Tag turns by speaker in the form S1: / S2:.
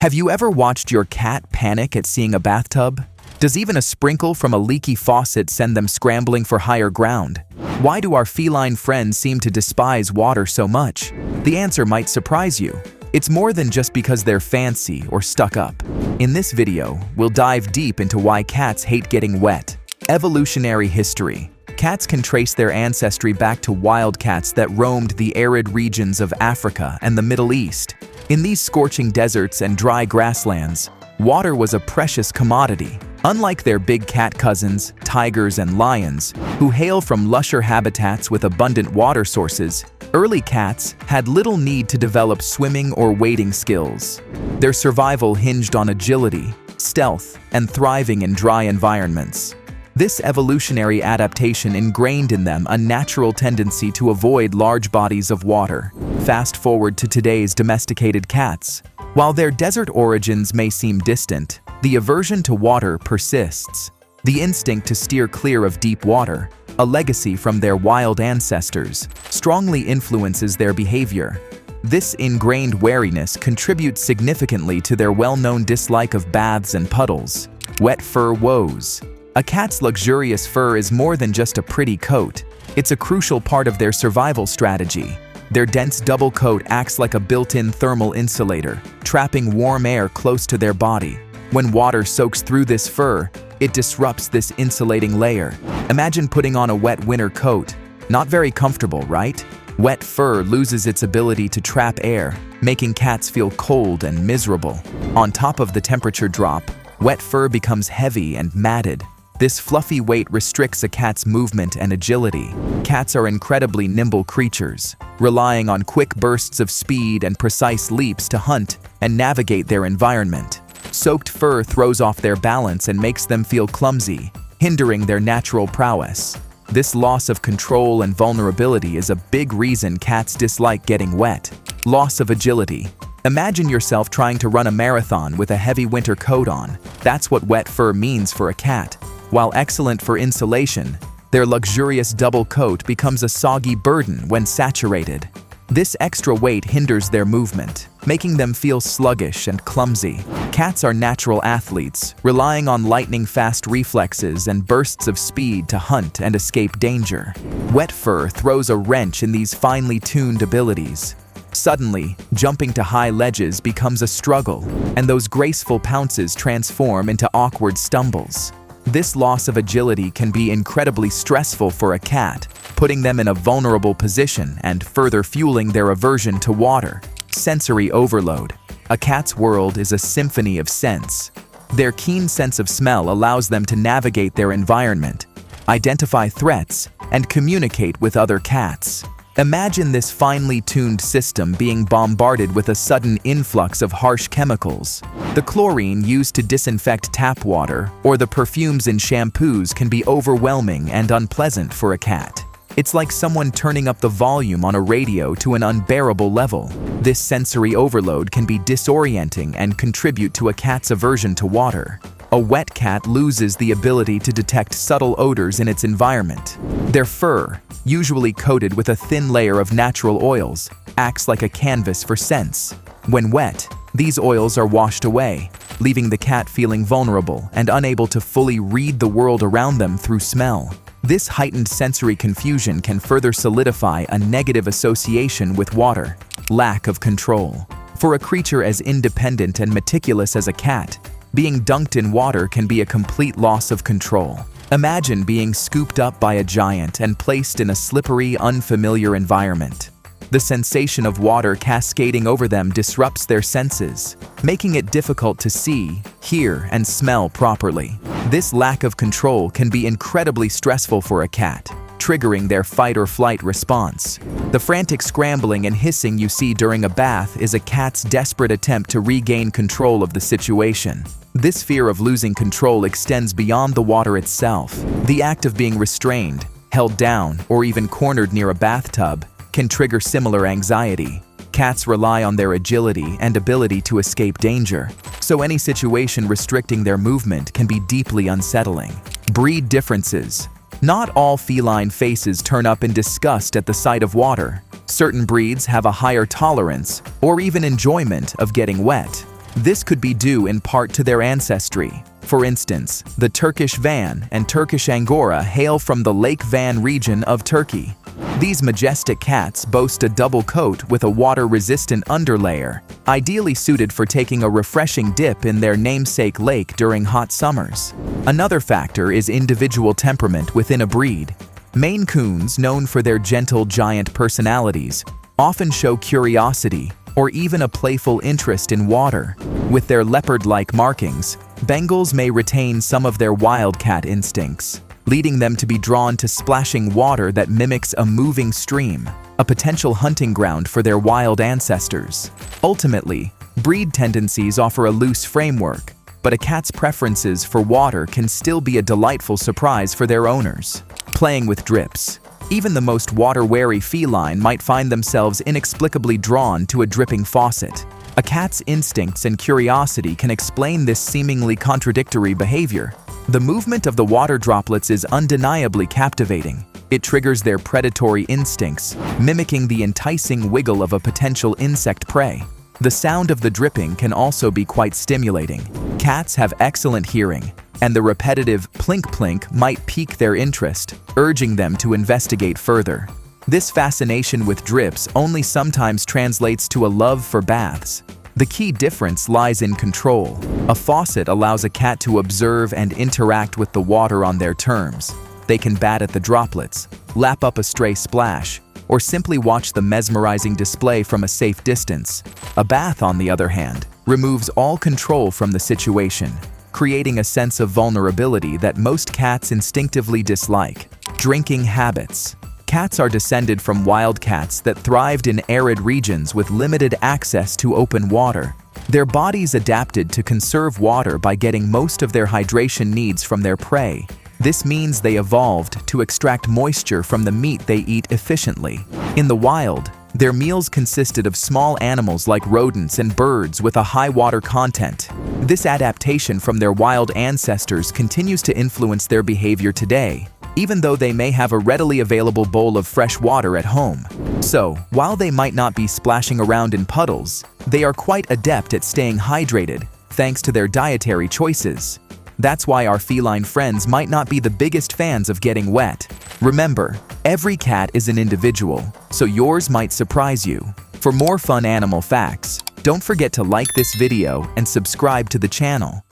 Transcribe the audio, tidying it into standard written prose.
S1: Have you ever watched your cat panic at seeing a bathtub? Does even a sprinkle from a leaky faucet send them scrambling for higher ground? Why do our feline friends seem to despise water so much? The answer might surprise you. It's more than just because they're fancy or stuck up. In this video, we'll dive deep into why cats hate getting wet. Evolutionary history. Cats can trace their ancestry back to wild cats that roamed the arid regions of Africa and the Middle East. In these scorching deserts and dry grasslands, water was a precious commodity. Unlike their big cat cousins, tigers and lions, who hail from lusher habitats with abundant water sources, early cats had little need to develop swimming or wading skills. Their survival hinged on agility, stealth, and thriving in dry environments. This evolutionary adaptation ingrained in them a natural tendency to avoid large bodies of water. Fast forward to today's domesticated cats. While their desert origins may seem distant, the aversion to water persists. The instinct to steer clear of deep water, a legacy from their wild ancestors, strongly influences their behavior. This ingrained wariness contributes significantly to their well-known dislike of baths and puddles. Wet fur woes. A cat's luxurious fur is more than just a pretty coat. It's a crucial part of their survival strategy. Their dense double coat acts like a built-in thermal insulator, trapping warm air close to their body. When water soaks through this fur, it disrupts this insulating layer. Imagine putting on a wet winter coat. Not very comfortable, right? Wet fur loses its ability to trap air, making cats feel cold and miserable. On top of the temperature drop, wet fur becomes heavy and matted. This fluffy weight restricts a cat's movement and agility. Cats are incredibly nimble creatures, relying on quick bursts of speed and precise leaps to hunt and navigate their environment. Soaked fur throws off their balance and makes them feel clumsy, hindering their natural prowess. This loss of control and vulnerability is a big reason cats dislike getting wet. Loss of agility. Imagine yourself trying to run a marathon with a heavy winter coat on. That's what wet fur means for a cat. While excellent for insulation, their luxurious double coat becomes a soggy burden when saturated. This extra weight hinders their movement, making them feel sluggish and clumsy. Cats are natural athletes, relying on lightning-fast reflexes and bursts of speed to hunt and escape danger. Wet fur throws a wrench in these finely tuned abilities. Suddenly, jumping to high ledges becomes a struggle, and those graceful pounces transform into awkward stumbles. This loss of agility can be incredibly stressful for a cat, putting them in a vulnerable position and further fueling their aversion to water. Sensory overload. A cat's world is a symphony of scents. Their keen sense of smell allows them to navigate their environment, identify threats, and communicate with other cats. Imagine this finely tuned system being bombarded with a sudden influx of harsh chemicals. The chlorine used to disinfect tap water or the perfumes in shampoos can be overwhelming and unpleasant for a cat. It's like someone turning up the volume on a radio to an unbearable level. This sensory overload can be disorienting and contribute to a cat's aversion to water. A wet cat loses the ability to detect subtle odors in its environment. Their fur, usually coated with a thin layer of natural oils, acts like a canvas for scents. When wet, these oils are washed away, leaving the cat feeling vulnerable and unable to fully read the world around them through smell. This heightened sensory confusion can further solidify a negative association with water. Lack of control. For a creature as independent and meticulous as a cat, being dunked in water can be a complete loss of control. Imagine being scooped up by a giant and placed in a slippery, unfamiliar environment. The sensation of water cascading over them disrupts their senses, making it difficult to see, hear, and smell properly. This lack of control can be incredibly stressful for a cat, triggering their fight-or-flight response. The frantic scrambling and hissing you see during a bath is a cat's desperate attempt to regain control of the situation. This fear of losing control extends beyond the water itself. The act of being restrained, held down, or even cornered near a bathtub can trigger similar anxiety. Cats rely on their agility and ability to escape danger, so any situation restricting their movement can be deeply unsettling. Breed differences. Not all feline faces turn up in disgust at the sight of water. Certain breeds have a higher tolerance or even enjoyment of getting wet. This could be due in part to their ancestry. For instance, the Turkish Van and Turkish Angora hail from the Lake Van region of Turkey. These majestic cats boast a double coat with a water-resistant underlayer, ideally suited for taking a refreshing dip in their namesake lake during hot summers. Another factor is individual temperament within a breed. Maine Coons, known for their gentle giant personalities, often show curiosity or even a playful interest in water. With their leopard-like markings, Bengals may retain some of their wildcat instincts, leading them to be drawn to splashing water that mimics a moving stream, a potential hunting ground for their wild ancestors. Ultimately, breed tendencies offer a loose framework, but a cat's preferences for water can still be a delightful surprise for their owners. Playing with drips. Even the most water-wary feline might find themselves inexplicably drawn to a dripping faucet. A cat's instincts and curiosity can explain this seemingly contradictory behavior. The movement of the water droplets is undeniably captivating. It triggers their predatory instincts, mimicking the enticing wiggle of a potential insect prey. The sound of the dripping can also be quite stimulating. Cats have excellent hearing, and the repetitive plink-plink might pique their interest, urging them to investigate further. This fascination with drips only sometimes translates to a love for baths. The key difference lies in control. A faucet allows a cat to observe and interact with the water on their terms. They can bat at the droplets, lap up a stray splash, or simply watch the mesmerizing display from a safe distance. A bath, on the other hand, removes all control from the situation, creating a sense of vulnerability that most cats instinctively dislike. Drinking habits. Cats are descended from wild cats that thrived in arid regions with limited access to open water. Their bodies adapted to conserve water by getting most of their hydration needs from their prey. This means they evolved to extract moisture from the meat they eat efficiently. In the wild, their meals consisted of small animals like rodents and birds with a high water content. This adaptation from their wild ancestors continues to influence their behavior today, even though they may have a readily available bowl of fresh water at home. So, while they might not be splashing around in puddles, they are quite adept at staying hydrated, thanks to their dietary choices. That's why our feline friends might not be the biggest fans of getting wet. Remember, every cat is an individual, so yours might surprise you. For more fun animal facts, don't forget to like this video and subscribe to the channel.